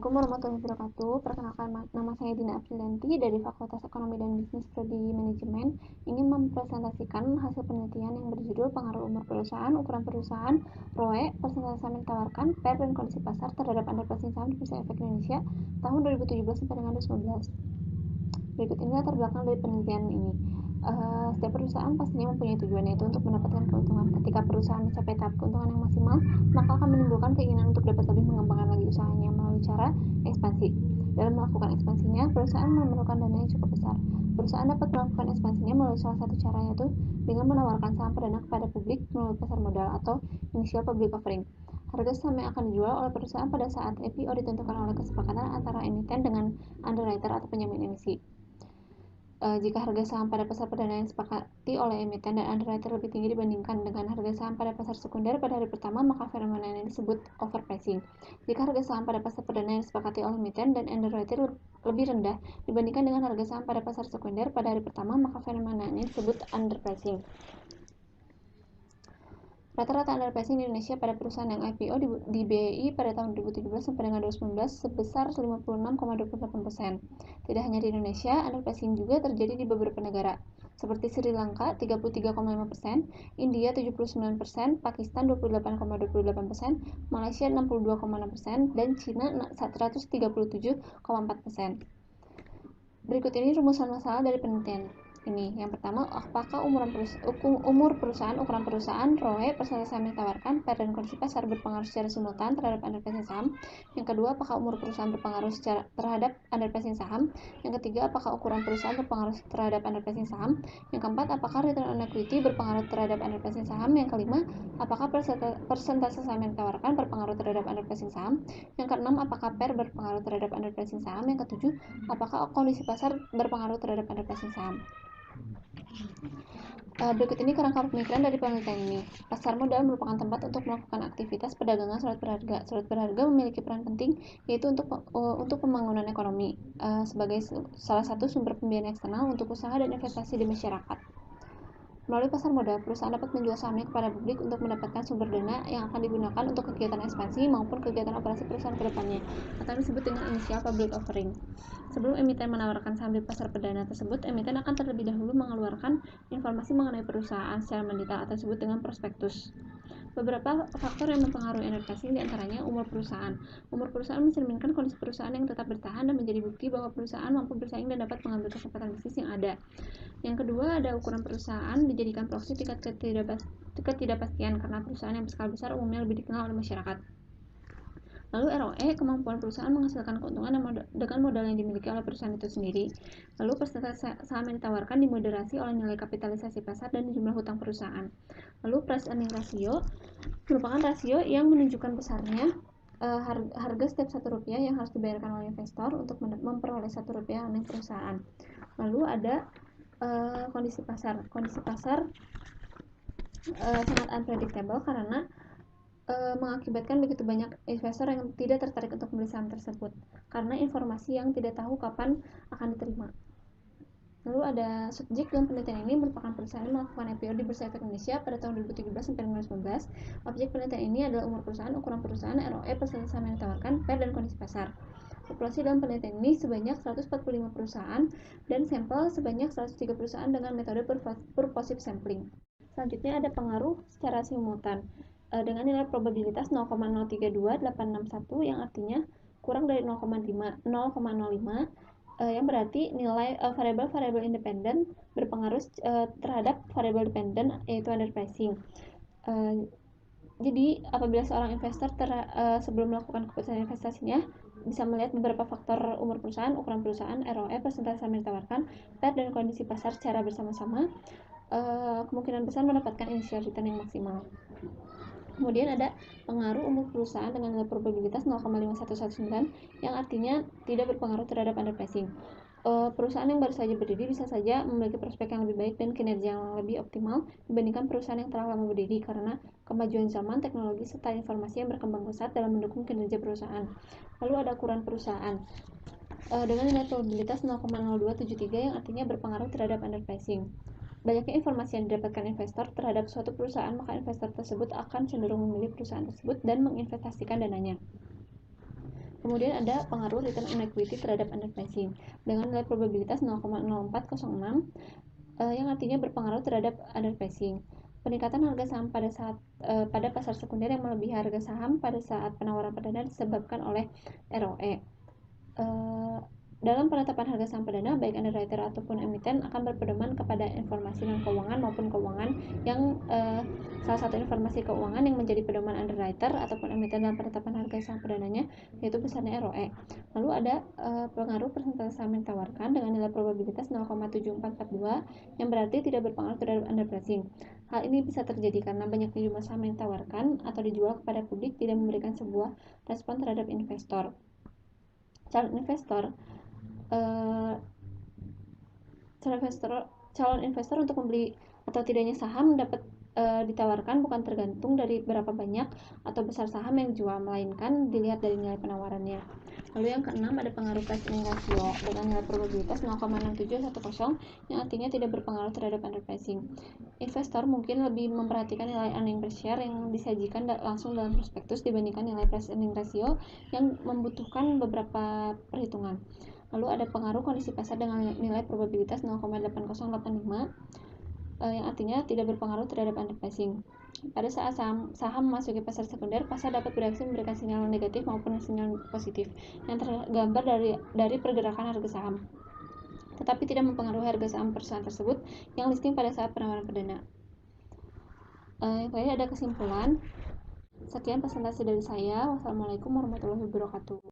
Assalamualaikum warahmatullahi wabarakatuh. Perkenalkan, nama saya Dina Afrilanti dari Fakultas Ekonomi dan Bisnis Prodi Manajemen. Ingin mempresentasikan hasil penelitian yang berjudul Pengaruh Umur Perusahaan, Ukuran Perusahaan, ROE, Persentase saham yang ditawarkan, PER, dan kondisi pasar terhadap underpricing saham di Bursa Efek Indonesia tahun 2017 sampai dengan 2019. Berikut ini latar belakang dari penelitian ini. Setiap perusahaan pastinya mempunyai tujuan, yaitu untuk mendapatkan keuntungan. Ketika perusahaan mencapai tahap keuntungan yang maksimal, maka akan menimbulkan keinginan untuk dapat lebih mengembangkan lagi usahanya melalui cara ekspansi. Dalam melakukan ekspansinya, perusahaan memerlukan dana yang cukup besar. Perusahaan dapat melakukan ekspansinya melalui salah satu cara, yaitu dengan menawarkan saham perdana kepada publik melalui pasar modal atau initial public offering. Harga saham yang akan dijual oleh perusahaan pada saat IPO ditentukan oleh kesepakatan antara emiten dengan underwriter atau penjamin emisi. Jika harga saham pada pasar perdana yang disepakati oleh emiten dan underwriter lebih tinggi dibandingkan dengan harga saham pada pasar sekunder pada hari pertama, maka fenomena ini disebut overpricing. Jika harga saham pada pasar perdana yang disepakati oleh emiten dan underwriter lebih rendah dibandingkan dengan harga saham pada pasar sekunder pada hari pertama, maka fenomena ini disebut underpricing. Rata-rata underpricing di Indonesia pada perusahaan yang IPO di BEI pada tahun 2017 sampai dengan 2019 sebesar 56,28%. Tidak hanya di Indonesia, underpricing juga terjadi di beberapa negara, seperti Sri Lanka 33,5%, India 79%, Pakistan 28,28%, Malaysia 62,6%, dan Cina 137,4%. Berikut ini rumusan masalah dari penelitian ini. Yang pertama, apakah umur perusahaan, ukuran perusahaan, ROE, persentase saham yang ditawarkan, PER, dan kondisi pasar berpengaruh secara simultan terhadap underpricing saham. Yang kedua, apakah umur perusahaan berpengaruh terhadap underpricing saham. Yang ketiga, apakah ukuran perusahaan berpengaruh terhadap underpricing saham. Yang keempat, apakah return on equity berpengaruh terhadap underpricing saham. Yang kelima, apakah persentase saham yang ditawarkan berpengaruh terhadap underpricing saham. Yang keenam, apakah PER berpengaruh terhadap underpricing saham. Yang ketujuh, apakah kondisi pasar berpengaruh terhadap underpricing saham. Berikut ini kerangka pemikiran dari penelitian ini. Pasar modal merupakan tempat untuk melakukan aktivitas perdagangan surat berharga. Surat berharga memiliki peran penting, yaitu untuk pembangunan ekonomi sebagai salah satu sumber pembiayaan eksternal untuk usaha dan investasi di masyarakat. Melalui pasar modal, perusahaan dapat menjual sahamnya kepada publik untuk mendapatkan sumber dana yang akan digunakan untuk kegiatan ekspansi maupun kegiatan operasi perusahaan ke depannya, atau yang disebut dengan initial public offering. Sebelum emiten menawarkan saham di pasar perdana tersebut, emiten akan terlebih dahulu mengeluarkan informasi mengenai perusahaan secara mendetail atau disebut dengan prospektus. Beberapa faktor yang mempengaruhi underpricing diantaranya umur perusahaan. Umur perusahaan mencerminkan kondisi perusahaan yang tetap bertahan dan menjadi bukti bahwa perusahaan mampu bersaing dan dapat mengambil kesempatan bisnis yang ada. Yang kedua, ada ukuran perusahaan dijadikan proksi tingkat ketidakpastian karena perusahaan yang berskala besar umumnya lebih dikenal oleh masyarakat. Lalu ROE, kemampuan perusahaan menghasilkan keuntungan dengan modal yang dimiliki oleh perusahaan itu sendiri. Lalu persentase saham yang ditawarkan dimoderasi oleh nilai kapitalisasi pasar dan jumlah hutang perusahaan. Lalu price earning ratio merupakan rasio yang menunjukkan besarnya harga setiap Rp1 yang harus dibayarkan oleh investor untuk memperoleh Rp1 earning perusahaan. Lalu ada kondisi pasar. Kondisi pasar sangat unpredictable karena mengakibatkan begitu banyak investor yang tidak tertarik untuk membeli saham tersebut karena informasi yang tidak tahu kapan akan diterima. Lalu ada subjek dalam penelitian ini merupakan perusahaan yang melakukan IPO di Bursa Efek Indonesia pada tahun 2017 sampai 2019. Objek penelitian ini adalah umur perusahaan, ukuran perusahaan, ROE, persentase saham yang ditawarkan, PER, dan kondisi pasar. Populasi dalam penelitian ini sebanyak 145 perusahaan dan sampel sebanyak 103 perusahaan dengan metode purposive sampling. Selanjutnya ada pengaruh secara simultan dengan nilai probabilitas 0,032861 yang artinya kurang dari 0,05 yang berarti nilai variabel independen berpengaruh terhadap variabel dependen, yaitu underpricing. Jadi apabila seorang investor sebelum melakukan keputusan investasinya bisa melihat beberapa faktor umur perusahaan, ukuran perusahaan, ROE, persentase saham yang ditawarkan, PER, dan kondisi pasar secara bersama-sama, kemungkinan besar mendapatkan initial return yang maksimal. Kemudian ada pengaruh umur perusahaan dengan nilai probabilitas 0,5119 yang artinya tidak berpengaruh terhadap underpricing. Perusahaan yang baru saja berdiri bisa saja memiliki prospek yang lebih baik dan kinerja yang lebih optimal dibandingkan perusahaan yang telah lama berdiri karena kemajuan zaman, teknologi, serta informasi yang berkembang pesat dalam mendukung kinerja perusahaan. Lalu ada ukuran perusahaan dengan nilai probabilitas 0,0273 yang artinya berpengaruh terhadap underpricing. Banyaknya informasi yang didapatkan investor terhadap suatu perusahaan, maka investor tersebut akan cenderung memilih perusahaan tersebut dan menginvestasikan dananya. Kemudian ada pengaruh return on equity terhadap underpricing dengan nilai probabilitas 0,0406 yang artinya berpengaruh terhadap underpricing. Peningkatan harga saham pada pasar sekunder yang melebihi harga saham pada saat penawaran perdana disebabkan oleh ROE. Dalam penetapan harga saham perdana, baik underwriter ataupun emiten akan berpedoman kepada informasi non-keuangan maupun keuangan yang salah satu informasi keuangan yang menjadi pedoman underwriter ataupun emiten dalam penetapan harga saham perdananya yaitu besarnya ROE. Lalu ada pengaruh persentase saham yang ditawarkan dengan nilai probabilitas 0,7442 yang berarti tidak berpengaruh terhadap underpricing. Hal ini bisa terjadi karena banyaknya jumlah saham yang ditawarkan atau dijual kepada publik tidak memberikan sebuah respon terhadap investor. Calon investor untuk membeli atau tidaknya saham dapat ditawarkan bukan tergantung dari berapa banyak atau besar saham yang dijual, melainkan dilihat dari nilai penawarannya. Lalu yang keenam ada pengaruh price earning ratio dengan nilai probabilitas 0,6710 yang artinya tidak berpengaruh terhadap underpricing. Investor mungkin lebih memperhatikan nilai earning per share yang disajikan langsung dalam prospektus dibandingkan nilai price earning ratio yang membutuhkan beberapa perhitungan. Lalu ada pengaruh kondisi pasar dengan nilai probabilitas 0,8085 yang artinya tidak berpengaruh terhadap underpricing. Pada saat saham memasuki pasar sekunder, pasar dapat bereaksi memberikan sinyal negatif maupun sinyal positif yang tergambar dari pergerakan harga saham, tetapi tidak mempengaruhi harga saham perusahaan tersebut yang listing pada saat penawaran perdana. Yang terakhir ada kesimpulan. Sekian presentasi dari saya. Wassalamualaikum warahmatullahi wabarakatuh.